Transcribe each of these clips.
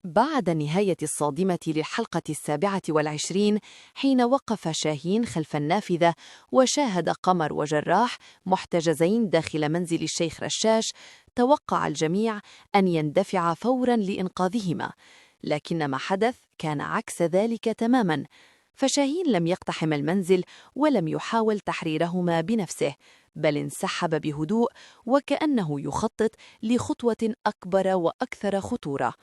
بعد النهاية الصادمة للحلقة 27 حين وقف شاهين خلف النافذة وشاهد قمر وجراح محتجزين داخل منزل الشيخ رشاش، توقع الجميع أن يندفع فوراً لإنقاذهما، لكن ما حدث كان عكس ذلك تماماً. فشاهين لم يقتحم المنزل ولم يحاول تحريرهما بنفسه، بل انسحب بهدوء وكأنه يخطط لخطوة أكبر وأكثر خطورة.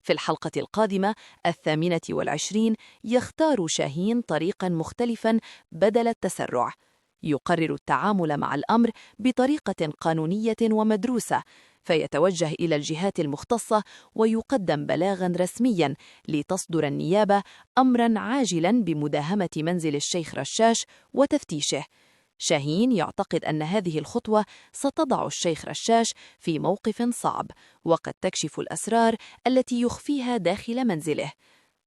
في الحلقة القادمة 28 يختار شاهين طريقاً مختلفاً بدل التسرع. يقرر التعامل مع الأمر بطريقة قانونية ومدروسة، فيتوجه إلى الجهات المختصة ويقدم بلاغاً رسمياً لتصدر النيابة أمراً عاجلاً بمداهمة منزل الشيخ رشاش وتفتيشه. شاهين يعتقد أن هذه الخطوة ستضع الشيخ رشاش في موقف صعب، وقد تكشف الأسرار التي يخفيها داخل منزله.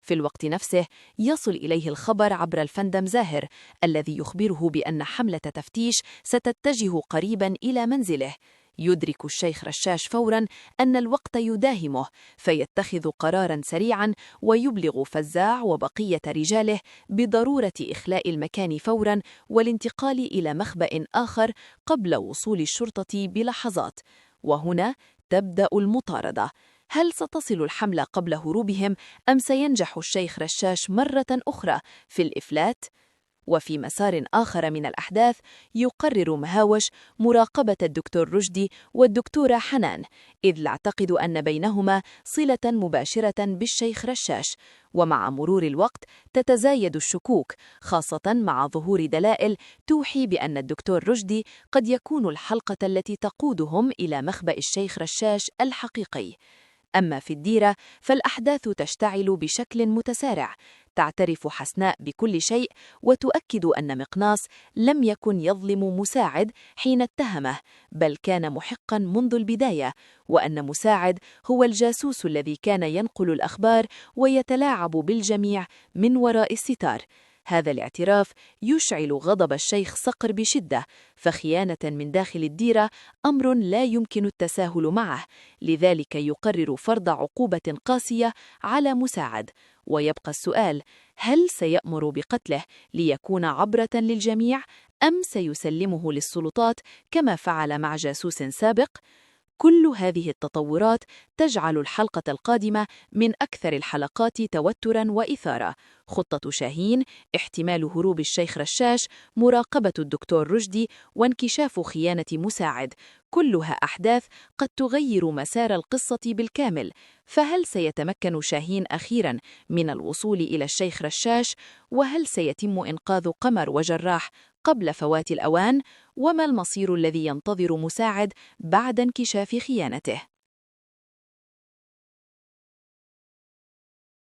في الوقت نفسه يصل إليه الخبر عبر الفندم زاهر الذي يخبره بأن حملة تفتيش ستتجه قريبا إلى منزله. يدرك الشيخ رشاش فورا أن الوقت يداهمه، فيتخذ قرارا سريعا ويبلغ فزاع وبقية رجاله بضرورة إخلاء المكان فورا والانتقال إلى مخبأ آخر قبل وصول الشرطة بلحظات. وهنا تبدأ المطاردة. هل ستصل الحملة قبل هروبهم أم سينجح الشيخ رشاش مرة أخرى في الإفلات؟ وفي مسار آخر من الأحداث يقرر مهاوش مراقبة الدكتور رشدي والدكتورة حنان، إذ يعتقد أن بينهما صلة مباشرة بالشيخ رشاش. ومع مرور الوقت تتزايد الشكوك، خاصة مع ظهور دلائل توحي بأن الدكتور رشدي قد يكون الحلقة التي تقودهم إلى مخبأ الشيخ رشاش الحقيقي. أما في الديرة فالأحداث تشتعل بشكل متسارع. تعترف حسناء بكل شيء وتؤكد أن مقناص لم يكن يظلم مساعد حين اتهمه، بل كان محقا منذ البداية، وأن مساعد هو الجاسوس الذي كان ينقل الأخبار ويتلاعب بالجميع من وراء الستار. هذا الاعتراف يشعل غضب الشيخ صقر بشدة، فخيانة من داخل الديرة أمر لا يمكن التساهل معه، لذلك يقرر فرض عقوبة قاسية على مساعد. ويبقى السؤال: هل سيأمر بقتله ليكون عبرة للجميع أم سيسلمه للسلطات كما فعل مع جاسوس سابق؟ كل هذه التطورات تجعل الحلقة القادمة من أكثر الحلقات توتراً وإثارة. خطة شاهين، احتمال هروب الشيخ رشاش، مراقبة الدكتور رشدي، وانكشاف خيانة مساعد، كلها أحداث قد تغير مسار القصة بالكامل. فهل سيتمكن شاهين أخيراً من الوصول إلى الشيخ رشاش؟ وهل سيتم إنقاذ قمر وجراح قبل فوات الأوان؟ وما المصير الذي ينتظر مساعد بعد انكشاف خيانته؟